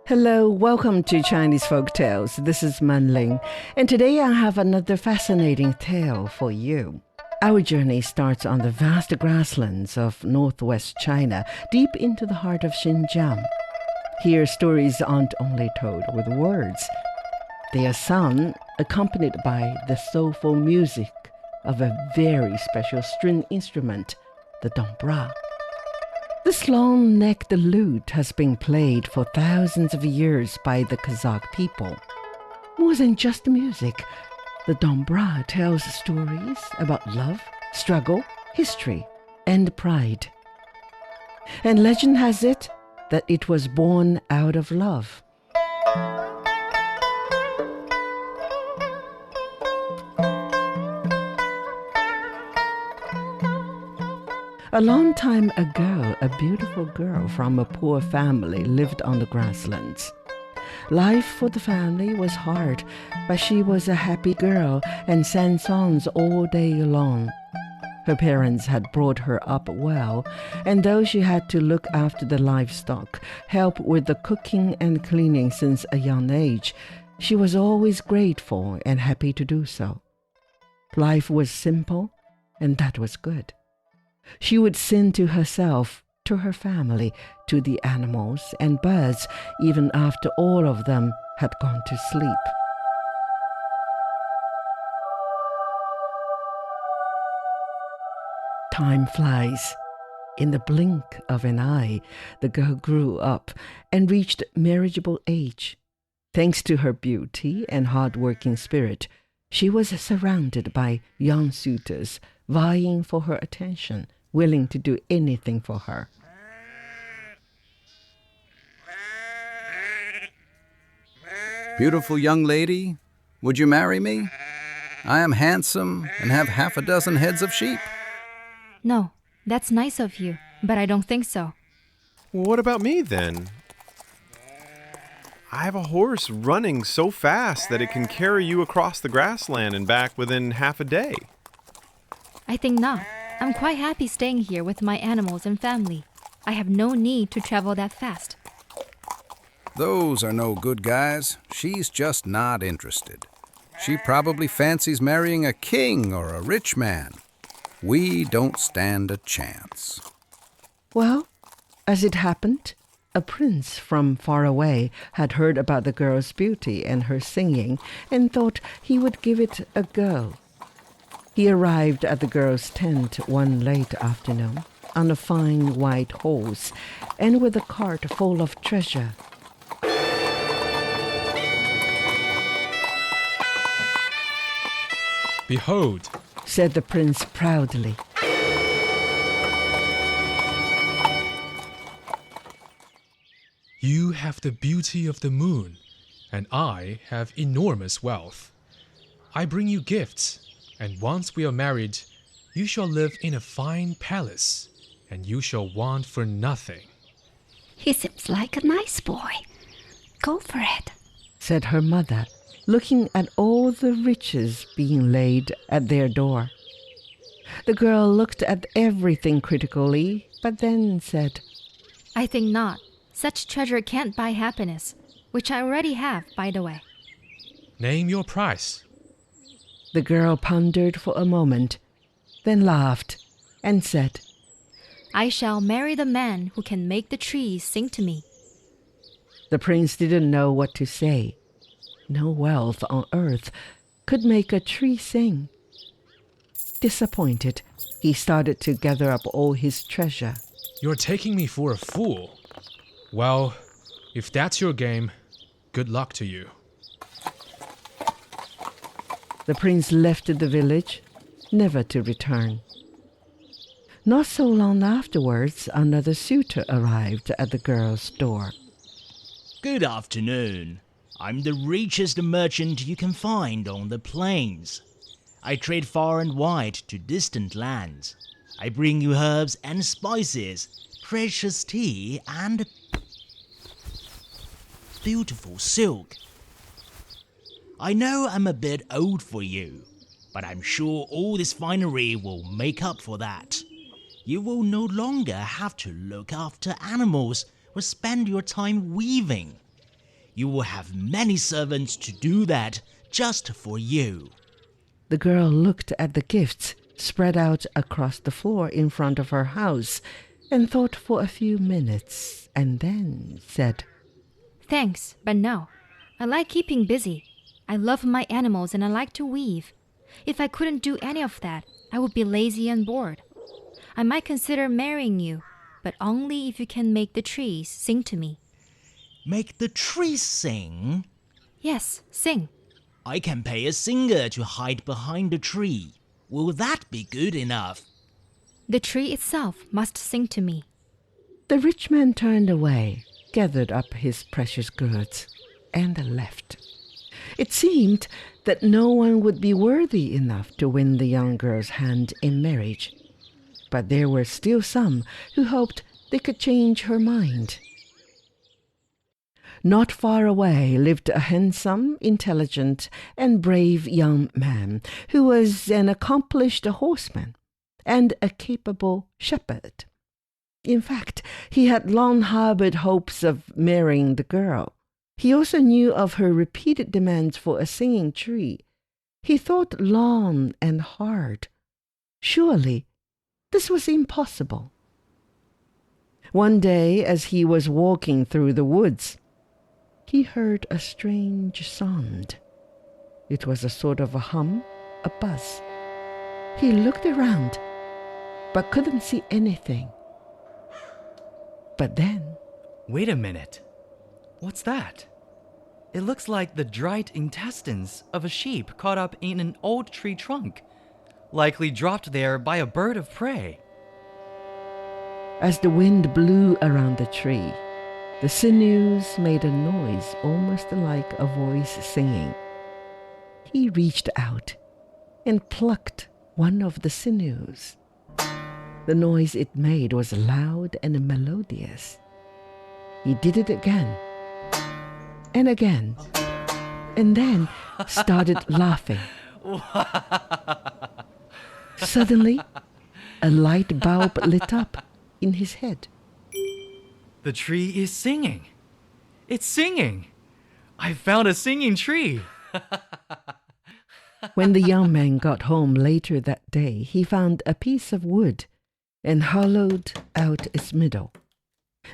Hello, welcome to Chinese Folk Tales. This is Manling, and today I have another fascinating tale for you. Our journey starts on the vast grasslands of northwest China, deep into the heart of Xinjiang. Here, stories aren't only told with words. They are sung, accompanied by the soulful music of a very special string instrument, the dombra. This long-necked lute has been played for thousands of years by the Kazakh people. More than just music, the dombra tells stories about love, struggle, history, and pride. And legend has it that it was born out of love. A long time ago, a beautiful girl from a poor family lived on the grasslands. Life for the family was hard, but she was a happy girl and sang songs all day long. Her parents had brought her up well, and though she had to look after the livestock, help with the cooking and cleaning since a young age, she was always grateful and happy to do so. Life was simple, and that was good. She would sing to herself, to her family, to the animals and birds, even after all of them had gone to sleep. Time flies. In the blink of an eye, the girl grew up and reached marriageable age. Thanks to her beauty and hard-working spirit, she was surrounded by young suitors vying for her attention, willing to do anything for her. Beautiful young lady, would you marry me? I am handsome and have half a dozen heads of sheep. No, that's nice of you, but I don't think so. Well, what about me then? I have a horse running so fast that it can carry you across the grassland and back within half a day. I think not. I'm quite happy staying here with my animals and family. I have no need to travel that fast. Those are no good guys. She's just not interested. She probably fancies marrying a king or a rich man. We don't stand a chance. Well, as it happened, a prince from far away had heard about the girl's beauty and her singing and thought he would give it a go. He arrived at the girl's tent one late afternoon on a fine white horse and with a cart full of treasure. Behold, Said the prince proudly. you have the beauty of the moon, and I have enormous wealth. I bring you gifts, and once we are married, you shall live in a fine palace, and you shall want for nothing. He seems like a nice boy. Go for it. Said her mother, looking at all the riches being laid at their door. The girl looked at everything critically, but then said, I think not. Such treasure can't buy happiness, which I already have, by the way. Name your price. The girl pondered for a moment, then laughed and said, I shall marry the man who can make the trees sing to me. The prince didn't know what to say. No wealth on earth could make a tree sing. Disappointed, he started to gather up all his treasure. You're taking me for a fool. Well, if that's your game, good luck to you. The prince left the village, never to return. Not so long afterwards, another suitor arrived at the girl's door. Good afternoon. I'm the richest merchant you can find on the plains. I trade far and wide to distant lands. I bring you herbs and spices, precious tea, and beautiful silk. I know I'm a bit old for you, but I'm sure all this finery will make up for that. You will no longer have to look after animals or spend your time weaving. You will have many servants to do that just for you. The girl looked at the gifts spread out across the floor in front of her house and thought for a few minutes and then said, Thanks, but no. I like keeping busy. I love my animals and I like to weave. If I couldn't do any of that, I would be lazy and bored. I might consider marrying you, but only if you can make the trees sing to me. Make the trees sing? Yes, sing. I can pay a singer to hide behind the tree. Will that be good enough? The tree itself must sing to me. The rich man turned away, gathered up his precious goods, and left. It seemed that no one would be worthy enough to win the young girl's hand in marriage. But there were still some who hoped they could change her mind. Not far away lived a handsome, intelligent, and brave young man who was an accomplished horseman and a capable shepherd. In fact, he had long harbored hopes of marrying the girl. He also knew of her repeated demands for a singing tree. He thought long and hard. Surely, this was impossible. One day, as he was walking through the woods, he heard a strange sound. It was a sort of a hum, a buzz. He looked around, but couldn't see anything. But then, Wait a minute. What's that? It looks like the dried intestines of a sheep caught up in an old tree trunk, likely dropped there by a bird of prey. as the wind blew around the tree, the sinews made a noise almost like a voice singing. He reached out and plucked one of the sinews. The noise it made was loud and melodious. He did it again and again, and then started laughing. Suddenly, a light bulb lit up in his head. The tree is singing. It's singing. I found a singing tree. When the young man got home later that day, he found a piece of wood and hollowed out its middle.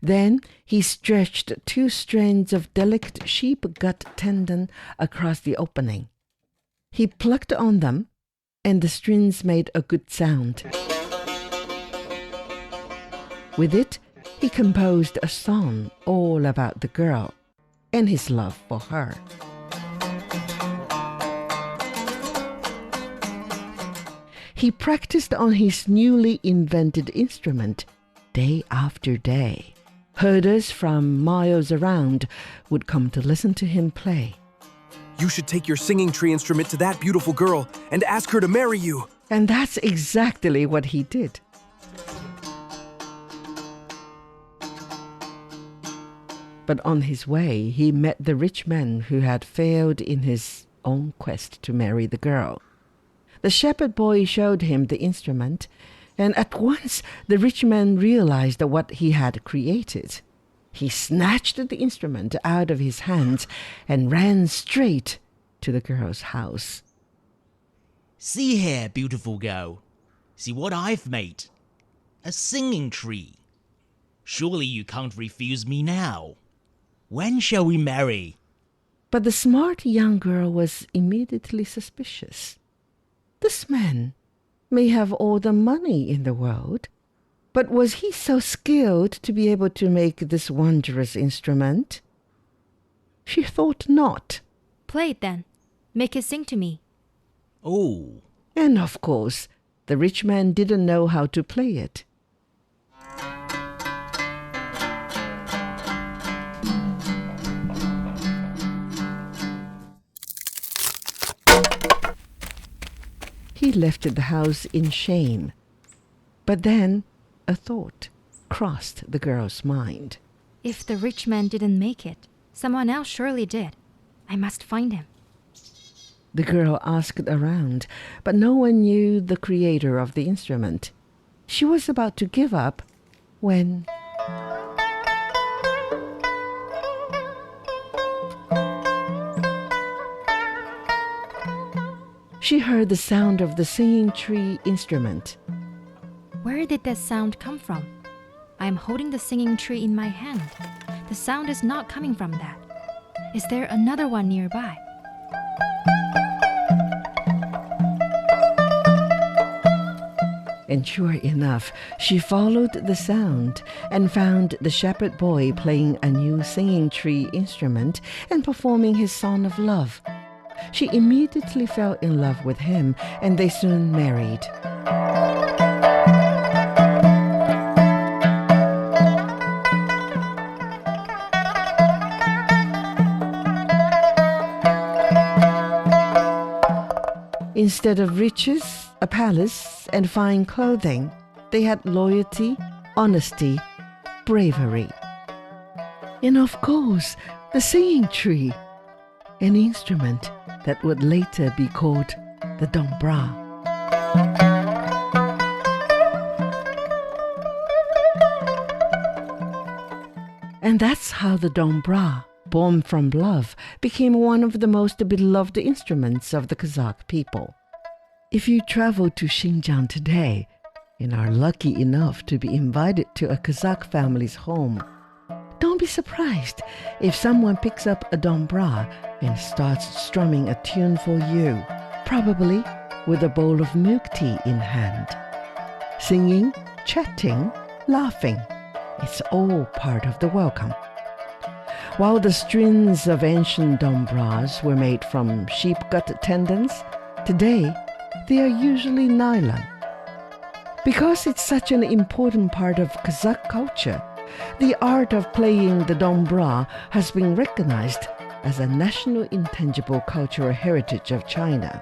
Then he stretched 2 strands of delicate sheep gut tendon across the opening. He plucked on them, and the strings made a good sound. With it, he composed a song all about the girl and his love for her. He practiced on his newly invented instrument day after day. Herders from miles around would come to listen to him play. You should take your singing tree instrument to that beautiful girl and ask her to marry you. And that's exactly what he did. But on his way, he met the rich man who had failed in his own quest to marry the girl. The shepherd boy showed him the instrument, and at once the rich man realized what he had created. He snatched the instrument out of his hands and ran straight to the girl's house. See here, beautiful girl. See what I've made. A singing tree. Surely you can't refuse me now. When shall we marry? But the smart young girl was immediately suspicious. This man may have all the money in the world, but was he so skilled to be able to make this wondrous instrument? She thought not. Play it then. Make it sing to me. Oh. And of course, the rich man didn't know how to play it. He left the house in shame. But then a thought crossed the girl's mind. If the rich man didn't make it, someone else surely did. I must find him. The girl asked around, but no one knew the creator of the instrument. She was about to give up when... she heard the sound of the singing tree instrument. Where did that sound come from? I am holding the singing tree in my hand. The sound is not coming from that. Is there another one nearby? And sure enough, she followed the sound and found the shepherd boy playing a new singing tree instrument and performing his song of love. She immediately fell in love with him, and they soon married. Instead of riches, a palace, and fine clothing, they had loyalty, honesty, bravery. And of course, the singing tree, an instrument that would later be called the dombra. And that's how the dombra, born from love, became one of the most beloved instruments of the Kazakh people. If you travel to Xinjiang today and are lucky enough to be invited to a Kazakh family's home, don't be surprised if someone picks up a dombra and starts strumming a tune for you, probably with a bowl of milk tea in hand. Singing, chatting, laughing, it's all part of the welcome. While the strings of ancient dombras were made from sheep gut tendons, today they are usually nylon. Because it's such an important part of Kazakh culture, the art of playing the dombra has been recognized as a national intangible cultural heritage of China.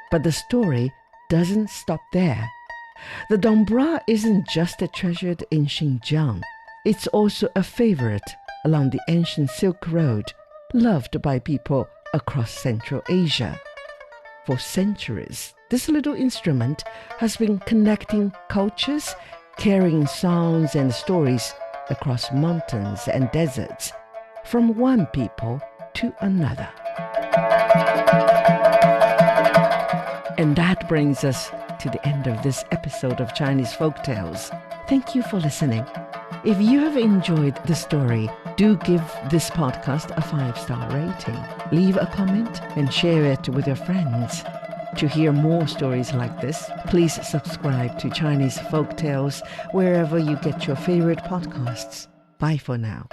But the story doesn't stop there. The dombra isn't just treasured in Xinjiang, it's also a favorite along the ancient Silk Road, loved by people across Central Asia. For centuries, this little instrument has been connecting cultures, carrying sounds and stories across mountains and deserts, from one people to another. And that brings us to the end of this episode of Chinese Folk Tales. Thank you for listening. If you have enjoyed the story, do give this podcast a 5-star rating. Leave a comment and share it with your friends. To hear more stories like this, please subscribe to Chinese Folk Tales wherever you get your favorite podcasts. Bye for now.